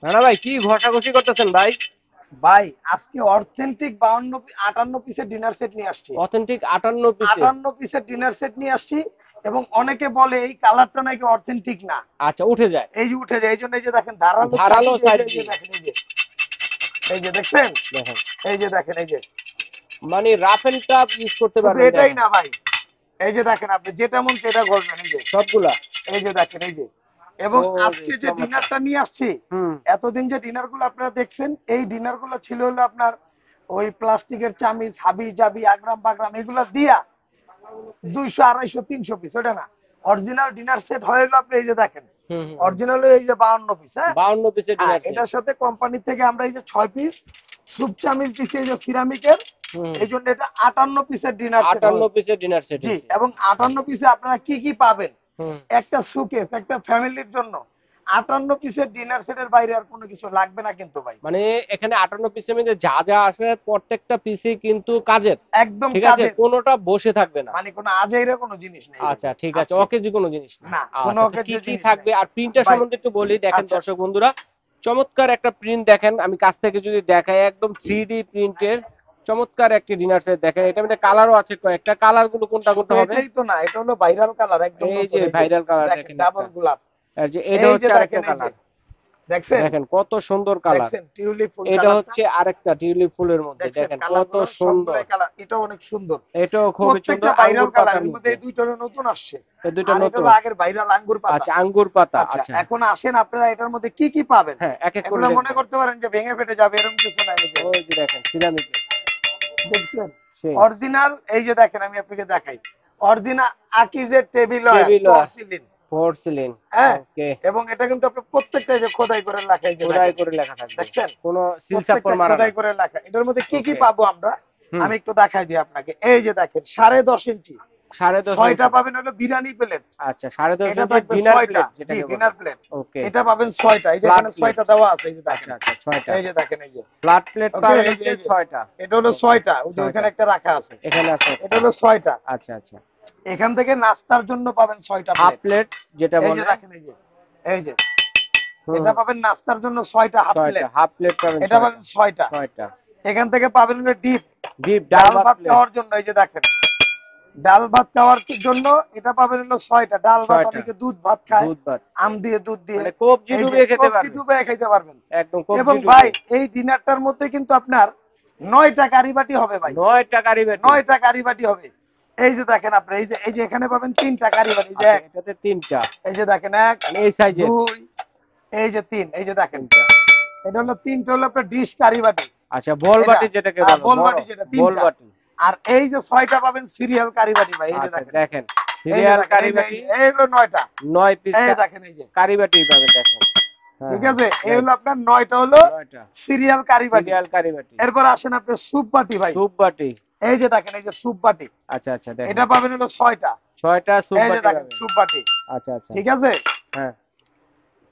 না ভাই, কি ঘষাঘষি করতেছেন ভাই? ভাই আজকে অথেন্টিক 58 পিসের ডিনার সেট নিয়ে আসছি। অথেন্টিক 58 পিসের? 58 পিসের ডিনার সেট নিয়ে আসছি। এবং অনেকে বলে এই কালারটা নাকি অথেন্টিক না। আচ্ছা, উঠে যায়। এই যে উঠে যায়, এই জন্য এই যে দেখেন ধারালো ধারালো চাবি, এই সাইড যে দিয়ে দেখেন, এই যে দেখছেন, দেখেন, এই যে দেখেন, এই যে মানে রাফ এন্ড টাফ ইউজ করতে শুধু পারবেন। এটাই দেখেন না ভাই, এই যে দেখেন আপনি যেটা মন সেটা করবেন, এই যে, সবগুলা। এই যে দেখেন, এই যে। এবং ও রে আজকে যে চমৎকার। ডিনারটা নিয়ে আসছি, হুম। এতদিন যে ডিনার গুলো আপনারা দেখছেন, এই ডিনার গুলো ছিল হলো আপনার ওই প্লাস্টিকের চামিচ হাবি জাবি আগ্রাম বাগ্রাম এগুলা দিয়া 200 250 300 পিস, ওটা না। অরিজিনাল ডিনার সেট হয়ে গেল আপনি এই যে দেখেন, হুম হুম হুম। অরিজিনাল এই যে 52 পিস। হ্যাঁ, 52 পিসের হ্যাঁ, ডিনার সেট। এটার সাথে কোম্পানি থেকে আমরা এই যে 6 পিস স্যুপ চামিচ দিছি, এই যে সিরামিকের। হুম। এই জন্য এটা 58 পিসের ডিনার সেট আটান্ন হলো। পিসের ডিনার সেট জি, হয়েছে। এবং আচ্ছা। 58 পিসে আপনারা কি কি পাবেন? হুম। একটা সুকেস একটা ফ্যামিলির জন্য 58 পিসের ডিনার সেটের বাইরে আর কোনো কিছু লাগবে না কিন্তু ভাই। মানে এখানে 58 পিসের মধ্যে যা যা আছে প্রত্যেকটা পিসই কিন্তু কাজের। একদম ঠিক আছে, কাজের, কোনোটা বসে থাকবে না। মানে কোনো আজাইরা কোনো জিনিস নেই ভাই আচ্ছা ঠিক আছে, আজকে। অকেজি কোনো জিনিস না। না, কোনো আচ্ছা, তো কি অকেজো কি জিনিস নেই থাকবে আর প্রিন্টটা ভাই। সম্বন্ধে একটু বলি। দেখেন আচ্ছা, দর্শক বন্ধুরা, চমৎকার একটা প্রিন্ট দেখেন, আমি কাছ থেকে যদি দেখাই, একদম 3D প্রিন্টের চমৎকার একটি ডিনার সেট। দেখেন এটার মধ্যে কালারও আছে কয়েকটা। কালার গুলো কোনটা শুধু কোনটা হবে? এটাই তো না, এটা হলো ভাইরাল কালার একদম এই নতুন, যে এই যে ভাইরাল কালার দেখেন দেখেন একটা। ডাবল গোলাপ। আর যে এটা এই যে হচ্ছে দেখেন, আরেকটা এই যে কালার। দেখছেন, দেখেন কত সুন্দর কালার। দেখছেন টিউলিপ ফুল এটা কালারটা, হচ্ছে আরেকটা টিউলিপ ফুলের মধ্যে, দেখছেন দেখেন কালার কত গুলো সুন্দর। সবগুলাই কালার, এটাও অনেক সুন্দর। এটাও খুবই সুন্দর, প্রত্যেকটা ভাইরাল আঙ্গুর কালার, পাতার এর মধ্যে মধ্যে। এই দুইটা হলো নতুন আসছে। এই দুইটা আর এটা নতুন। হলো আগের ভাইরাল আঙ্গুর পাতা। আচ্ছা, আঙ্গুর পাতা। আচ্ছা, আচ্ছা, এখন আসেন আপনারা এটার মধ্যে কি কি পাবেন। হ্যাঁ, এক এক করে এগুলো মনে দেখবো। করতে পারেন যে ভেঙে ফেটে যাবে, এরকম কিছু না। এই যে ওই যে দেখেন সিরামিকের দেখছেন সেই অরিজিনাল, এই যে দেখেন আমি আপনাকে দেখাই, অরিজিনাল আকিজের table ware table porcelain. Porcelain. হ্যাঁ, ওকে। এবং এটা কিন্তু আপনি প্রত্যেকটা এই যে খোদাই করে লেখা, এই যে খোদাই দেখেন, করে লেখা থাকবে, দেখছেন কোনো সিল প্রত্যেকটা চাপ্পর মারা না। খোদাই করে লেখা। এটার মধ্যে কি কি ওকে। পাবো আমরা, হুম। আমি একটু দেখাই দিই আপনাকে। এই যে দেখেন 10.5 ইঞ্চি 6টা 10.5 ইঞ্চি। পাবেন হলো বিরিয়ানি প্লেট। আচ্ছা, 10.5 এটা ইঞ্চি থাকবে ডিনার 6টা, প্লেট জি যেটাকে বলে। Dinner plate. ওকে। এটা পাবেন 6টা, এই যে ফ্ল্যাট এখানে প্লেট। 6টা দেওয়া আছে, এই যে আচ্ছা দেখেন, আচ্ছা, 6টা। এই যে দেখেন, এই যে ফ্ল্যাট প্লেট ওকে, পাবেন এই যে হচ্ছে এই যে 6টা। এটা হলো ওকে। 6টা, ওই যে 6টা ওখানে একটা রাখা আছে, এখানে আছে এটা একটা। হলো 6টা। আচ্ছা আচ্ছা। এখান থেকে নাস্তার জন্য পাবেন 6টা হাফ প্লেট। প্লেট যেটা এই যে বলে। দেখেন, এই যে, এই যে হুম এটা হুম। পাবেন নাস্তার জন্য 6টা হাফ 6টা প্লেট, হাফ প্লেট পাবেন, এটা 6টা। পাবেন 6টা। 6টা এখান থেকে পাবেন হলো ডিপ, ডিপ ডাল ডাল ভাত ভাত প্লেট। খাওয়ার জন্য, এই যে দেখেন ডাল ভাত খাওয়ার জন্য এটা পাবেন হলো 6টা ডাল ভাত। 6টা অনেকে দুধ ভাত খায়, দুধ ভাত। আম দিয়ে দুধ দিয়ে, মানে কবজি এই যে ডুবিয়ে খেতে কবজি পারবে। ডুবে খাইতে পারবেন। একদম এবং কবজি ভাই ডুবিয়ে। এই ডিনারটার মধ্যে কিন্তু আপনার 9টা কারিবাটি হবে ভাই, 9টা কারি বাটি। 9টা কারিবাটি হবে। এই যে দেখেন আপনি, এই যে এখানে পাবেন 3টা কারিবাটি, এই যে আচ্ছা, এক, এটাতে 3টা। এই যে দেখেন এক, মানে এই সাইজের দুই, এই যে তিন, এই যে দেখেন 3টা। এটা হলো 3টা হলো আপনার ডিশ কারিবাটি। আচ্ছা, বল এটা বাটি যেটাকে বলো, বোল বড় বাটি যেটা বল 3টা। বাটি। আর এই যে 6টা পাবেন সিরিয়াল কারিবাটি ভাই, এই যে আচ্ছা দেখেন, দেখেন, এই যে সিরিয়াল দেখেন, কারি এই যে এই বাটি। যে এইগুলো 9টা, 9 পিস এই দেখেন, এই যে কারি বাটি পাবেন, দেখেন। হ্যাঁ ঠিক হ্যাঁ। আছে, এই রাইট। হলো আপনার 9টা হলো 9টা সিরিয়াল কারিবাটি। সিরিয়াল কারি বাটি। এরপর আসেন আপনার স্যুপ বাটি ভাই, স্যুপ বাটি। এই যে দেখেন, এই যে স্যুপ বাটি, আচ্ছা আচ্ছা, দেখেন এটা পাবেন হলো 6টা। 6টা স্যুপ এই যে বাটি দেখেন পাবেন। স্যুপ বাটি, আচ্ছা আচ্ছা। ঠিক আছে। হ্যাঁ।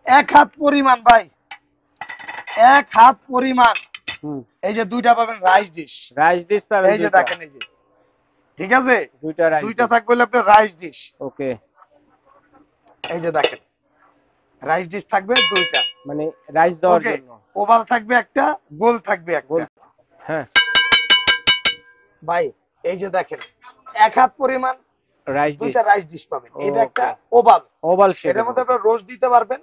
এক হাত পরিমাণ ভাই, এক হাত পরিমাণ, হুম। এই যে দুইটা পাবেন রাইস ডিশ, রাইস ডিশ পাবেন এই যে 2টা। দেখেন, এই যে ঠিক আছে, 2টা রাইস দুইটা ডিশ। থাকবে হলো আপনার রাইস ডিশ। ওকে। এই যে দেখেন রাইস ডিশ থাকবে দুইটা। মানে রাইস দেওয়ার ওকে, জন্য। ওভাল থাকবে একটা, গোল থাকবে একটা। গোল। হ্যাঁ। ভাই এই যে দেখেন এক হাত পরিমাণ রাইস ডিশ। দুইটা রাইস ডিশ পাবেন। এটা একটা ওকে। ওভাল, ওভাল এটার শেপের মধ্যে মধ্যে। আপনার রোস্ট দিতে পারবেন,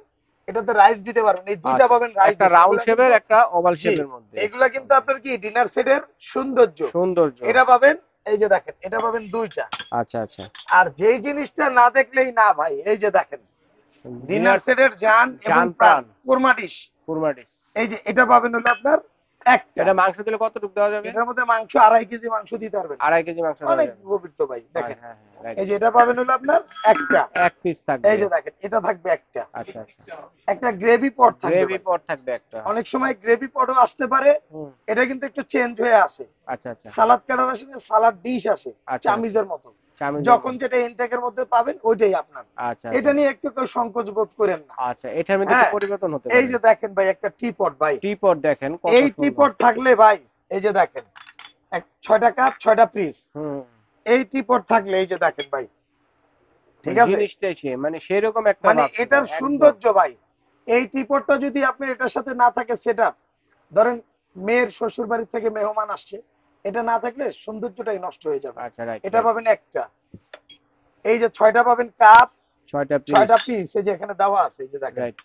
এটাতে রাইস দিতে পারবেন, এই দুইটা আচ্ছা, পাবেন রাইস একটা ডিশ। রাউন্ড এগুলা শেপের, কিন্তু, একটা ওভাল জি, শেপের মধ্যে। এগুলা কিন্তু ওকে। আপনার কি ডিনার সেটের সৌন্দর্য। সৌন্দর্য। এটা পাবেন, এই যে দেখেন এটা পাবেন দুইটা। আচ্ছা আচ্ছা। আর যেই জিনিসটা না দেখলেই না ভাই, এই যে দেখেন ডিনার ডিনার সেটের জান এবং জান প্রাণ প্রাণ কোরমা ডিশ, কুরমা ডিশ। এই যে এটা পাবেন হলো আপনার একটা। এটা মাংস দিলে কতটুকু দেওয়া যাবে? এটার মধ্যে মাংস 2.5 কেজি মাংস দিতে পারবেন, 2.5 কেজি মাংস দেওয়া অনেক যাবে। গভীর তো ভাই। হয়, দেখেন হ্যাঁ হ্যাঁ, রাইট। এই যে এটা পাবেন হলো আপনার একটা, এক পিস এই থাকবে। যে দেখেন এটা থাকবে একটা। আচ্ছা আচ্ছা। একটা গ্রেভি পট থাকবে গ্রেভি ভাই, পট থাকবে একটা। অনেক সময় গ্রেভি পটও আসতে পারে, হুম। এটা কিন্তু একটু চেঞ্জ হয়ে আসে। আচ্ছা আচ্ছা। সালাদ কাটার আসে, সালাদ ডিশ আসে আচ্ছা আচ্ছা। চামিজের মতো, চাউমিনের যখন মতো। যেটা ইনটেকের মধ্যে পাবেন ওইটাই আপনার। আচ্ছা আচ্ছা। এটা নিয়ে একটু কেউ সংকোচ বোধ করেন না। আচ্ছা, এটার মধ্যে একটু হ্যাঁ, পরিবর্তন হতে এই পারে। যে দেখেন ভাই একটা টি পট ভাই, টি পট দেখেন কত এই টি সুন্দর। পট থাকলে ভাই, এই যে দেখেন 6টা কাপ 6টা পিস, হুম। এই টি পট থাকলে এই যে দেখেন ভাই, ঠিক মানে আছে, জিনিসটাই সে, মানে সেরকম একটা মানে ভাব ছিল এটার একদম। সৌন্দর্য ভাই, এই টিপটটা যদি আপনার এটার সাথে না থাকে সেটআপ, ধরেন মেয়ের শ্বশুর বাড়ি থেকে মেহমান আসছে, এটা না থাকলে সৌন্দর্যটাই নষ্ট হয়ে যাবে। আচ্ছা, রাইট এটা রাইট। পাবেন একটা। এই যে 6টা পাবেন কাপ, 6টা পিস। 6টা পিস এই যে এখানে দেওয়া আছে, এই যে দেখেন। রাইট।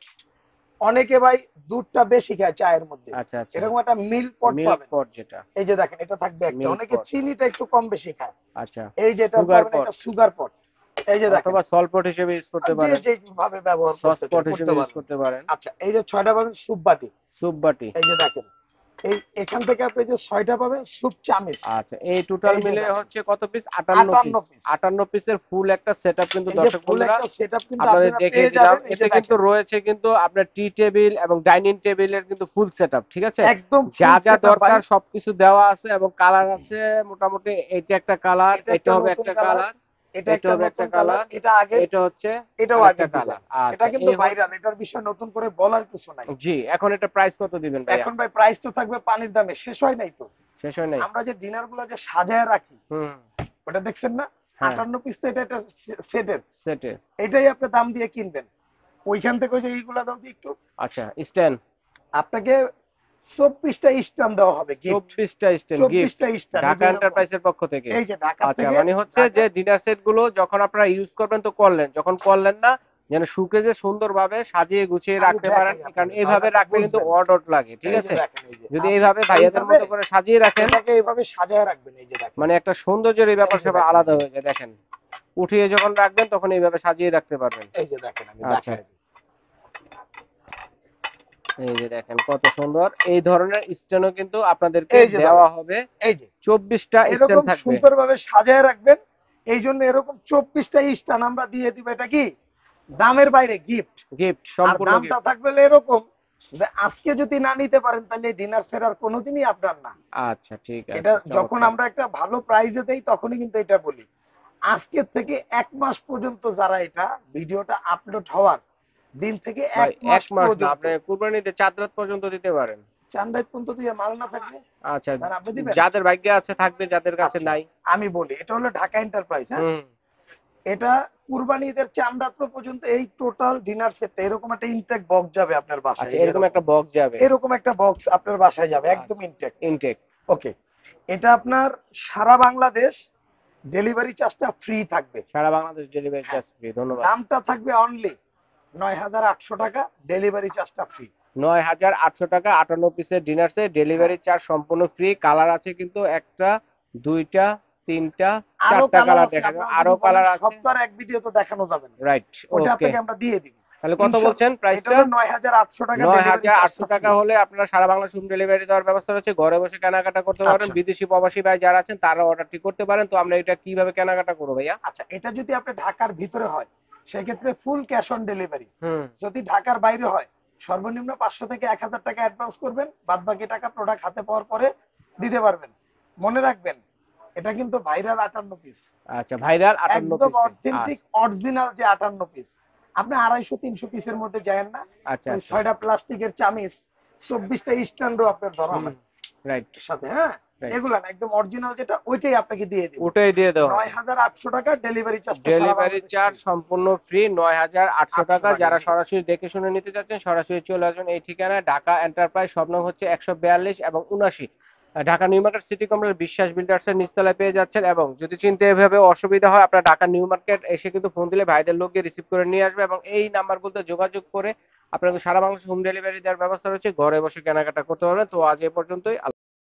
অনেকে ভাই দুধটা বেশি খায় চায়ের মধ্যে, আচ্ছা আচ্ছা। এরকম একটা মিল্ক পট মিল্ক পাবেন। পট যেটা। এই যে দেখেন এটা থাকবে একটা। মিল্ক অনেকে পট। চিনিটা একটু কম বেশি খায়, আচ্ছা। এই যেটা সুগার পাবেন পট। একটা সুগার পট। এই যে দেখেন, অথবা সল্ট পট হিসেবে ইউজ করতে যে পারেন। যে ভাবে ব্যবহার সস করতে পট চায় করতে হিসেবে ইউজ পারবেন। করতে পারেন। আচ্ছা, এই যে 6টা পাবেন স্যুপ বাটি। স্যুপ বাটি। এই যে দেখেন, এই এখান থেকে আপনি যে 6টা পাবেন স্যুপ চামিচ। আচ্ছা, এই টোটাল এই যে মিলে দেখেন হচ্ছে কত পিস? 58 পিস। 58 পিস। 58 পিসের ফুল একটা সেটআপ কিন্তু এই যে দর্শক ফুল বন্ধুরা একটা সেটআপ কিন্তু আপনাদের আপনারা দেখিয়ে পেয়ে দিলাম। যাবেন। এই এতে যে কিন্তু দেখেন রয়েছে কিন্তু আপনার টি টেবিল এবং ডাইনিং টেবিলের কিন্তু ফুল সেটআপ, ঠিক আছে? একদম যা ফুল যা সেটআপ ভাই। দরকার সবকিছু দেওয়া আছে এবং কালার আছে মোটামুটি। এটা একটা কালার, এটা এটা একটা হবে নতুন একটা কালার, কালার, এটা এটা একটা হবে একটা নতুন কালার, কালার, এটা আগের, এটা হচ্ছে এটাও আরেকটা আগের কালার। ডিজাইন। এটা আচ্ছা, কিন্তু এই ভাইরাল, হচ্ছে। এটার বিষয়ে নতুন করে বলার কিছু নাই। জি, এখন এটা প্রাইস কত দিবেন ভাইয়া? এখন ভাই প্রাইস তো থাকবে পানির দামে, শেষ হয় নাই তো। শেষ হয় নাই? আমরা যে ডিনার গুলো যে সাজায় রাখি, হুম। ওটা দেখছেন না, হ্যাঁ। 58 পিস তো এটা একটা সেটের। সেটে। এটাই আপনি দাম দিয়ে কিনবেন, ওইখান থেকে ওই যে এইগুলা দাও দিয়ে একটু, আচ্ছা, স্ট্যান্ড। আপনাকে 24টা স্ট্যাম্প দেওয়া হবে গিফট। 24টা স্ট্যান্ড গিফট 24টা স্ট্যাম্প, এই ঢাকা যে এরকম। এন্টারপ্রাইজের পক্ষ থেকে। এই যে ঢাকা আচ্ছা, থেকে, মানে হচ্ছে ঢাকা, যে ডিনার সেট গুলো যখন আপনারা ইউজ করবেন তো করলেন, যখন করলেন না যেন সুকেজে সুন্দরভাবে সাজিয়ে গুছিয়ে আমি রাখতে পারেন, দেখাই কারণ আপনাকে তাহলে এইভাবে আপনি রাখলে কিন্তু বুঝবেন। অড অড লাগে, ঠিক এই যে আছে? দেখেন, এই যে যদি আপনি এইভাবে ভাইয়াদের এইভাবে মতো করে সাজিয়ে রাখেন, এটাকে এইভাবে সাজায় রাখবেন। এই যে দেখেন, মানে একটা সৌন্দর্যের এই এই ব্যাপার যে স্যাপার দেখেন, এই আলাদা যে, হয়ে যায়। দেখেন, উঠিয়ে যখন রাখবেন তখন এইভাবে সাজিয়ে রাখতে পারবেন। এই যে দেখেন আমি আচ্ছা, দেখাই দিই। এই যে দেখেন কত সুন্দর। এই ধরনের স্ট্যান্ডও কিন্তু আপনাদেরকে এই যে দেওয়া ধরেন, হবে। এই যে 24টা স্ট্যান্ড এরকম থাকবে। সুন্দরভাবে সাজায় রাখবেন। এই জন্য এরকম 24টা স্টান আমরা দিয়ে দিব। এটা কি দামের বাইরে গিফট। গিফট, আর সম্পূর্ণ দামটা গিফট। থাকবে এরকম যে আজকে যদি না নিতে পারেন তাহলে ডিনার সেট আর কোনোদিনই আপনার না। আচ্ছা, ঠিক এটা আছে, যখন চমৎকার। আমরা একটা ভালো প্রাইজে দেই তখনই কিন্তু এটা বলি। আজকের থেকে 1 মাস পর্যন্ত যারা এটা ভিডিওটা আপলোড হওয়ার দিন থেকে ভাই 1 মাস 1 মাস না, পর্যন্ত, আপনি কুরবানিতে চাঁদ রাত পর্যন্ত দিতে পারেন। চান্দাইত পর্যন্ত দিয়ে মাল না থাকলে আচ্ছা, তাহলে আপনি দিবেন। যাদের ভাগ্যে আছে থাকবে, যাদের কাছে আচ্ছা, নাই। আমি বলি এটা হলো ঢাকা এন্টারপ্রাইজ, হ্যাঁ। হুম। এটা কুরবানি ঈদের চাঁদ রাত পর্যন্ত এই টোটাল ডিনার সেটটা এরকম একটা ইনটেক বক্স যাবে আপনার বাসায়। আচ্ছা, এই যে এরকম এরকম একটা বক্স যাবে। এরকম একটা বক্স আপনার বাসায় যাবে একদম আচ্ছা, ইনটেক। ইনটেক। ওকে, এটা আপনার সারা বাংলাদেশ ডেলিভারি চার্জটা ফ্রি থাকবে। সারা বাংলাদেশ ডেলিভারি হ্যাঁ, চার্জ ফ্রি। ধন্যবাদ। দামটা থাকবে অনলি ৯,৮০০ টাকা, ডেলিভারি চার্জটা ফ্রি। ৯,৮০০ টাকা 58 পিসের ডিনার সেট, হ্যাঁ, ডেলিভারি চার্জ সম্পূর্ণ ফ্রি। কালার আছে কিন্তু একটা, দুইটা, তিনটা, আরো চারটা কালার কালার আছে, দেখা যাবে, আপনারা আরো যদি বলেন কালার সব আছে। তো আর এক ভিডিওতে দেখানো যাবে না, রাইট, ওটা ওকে। আপনাকে আমরা দিয়ে দিব তাহলে কত ইনশাল্লাহ। বলছেন এটা প্রাইসটা? হলো ৯,৮০০ টাকা, ডেলিভারি ৯,৮০০ চার্জটা টাকা ফ্রি। হলে আপনারা সারা বাংলা হোম ডেলিভারি দেওয়ার ব্যবস্থা রয়েছে। ঘরে বসে কেনাকাটা করতে পারবেন। আচ্ছা, বিদেশি প্রবাসী ভাই যারা আছেন তারা অর্ডারটি করতে পারেন। তো আমরা এটা কিভাবে কেনাকাটা করবো ভাইয়া? আচ্ছা, এটা যদি আপনি ঢাকার ভিতরে হয় সেক্ষেত্রে ফুল ক্যাশ অন ডেলিভারি। হুম। যদি ঢাকার বাইরে হয় সর্বনিম্ন 500 থেকে 1,000 টাকা অ্যাডভান্স করবেন, বাদ বাকি টাকা প্রোডাক্ট হাতে পাওয়ার পরে দিতে পারবেন। মনে রাখবেন এটা কিন্তু ভাইরাল 58 পিস, আচ্ছা, ভাইরাল 58 একদম পিসে। অথেন্টিক আচ্ছা অরিজিনাল যে 58 পিস। আপনি 250-300 পিসের মধ্যে যায়েন না। আচ্ছা ওই আচ্ছা। 6টা প্লাস্টিকের চামিচ, 24টা স্ট্যান্ডও আপনার ধরা হুম। হয় রাইট সাথে, হ্যাঁ। রাইট। এগুলা না, একদম অরিজিনাল যেটা ওইটাই আপনাকে দিয়ে দিব। ওটাই দিয়ে দেওয়া হবে। ৯,৮০০ টাকা, ডেলিভারি চার্জটা সারা ডেলিভারি বাংলাদেশ চার্জ ফ্রি। সম্পূর্ণ ফ্রি। ৯,৮০০ 800 টাকা। টাকা, যারা জি। সরাসরি দেখে শুনে নিতে চাচ্ছেন সরাসরি চলে আসবেন এই ঠিকানায়। ঢাকা এন্টারপ্রাইজ, শপ নং হচ্ছে 142 এবং 79, Dhaka new market city complex বিশ্বাস বিল্ডার্সের নিচতলায় পেয়ে যাচ্ছেন। এবং যদি চিনতে এভাবে অসুবিধা হয় আপনার ঢাকা নিউ মার্কেট এসে কিন্তু ফোন দিলে ভাইদের লোক গিয়ে রিসিভ করে নিয়ে আসবে। এবং এই নাম্বারগুলোতে যোগাযোগ করে আপনাকে সারা বাংলাদেশ হোম ডেলিভারি দেওয়ার ব্যবস্থা রয়েছে। ঘরে বসে কেনাকাটা করতে পারবেন। তো আজ এ পর্যন্তই।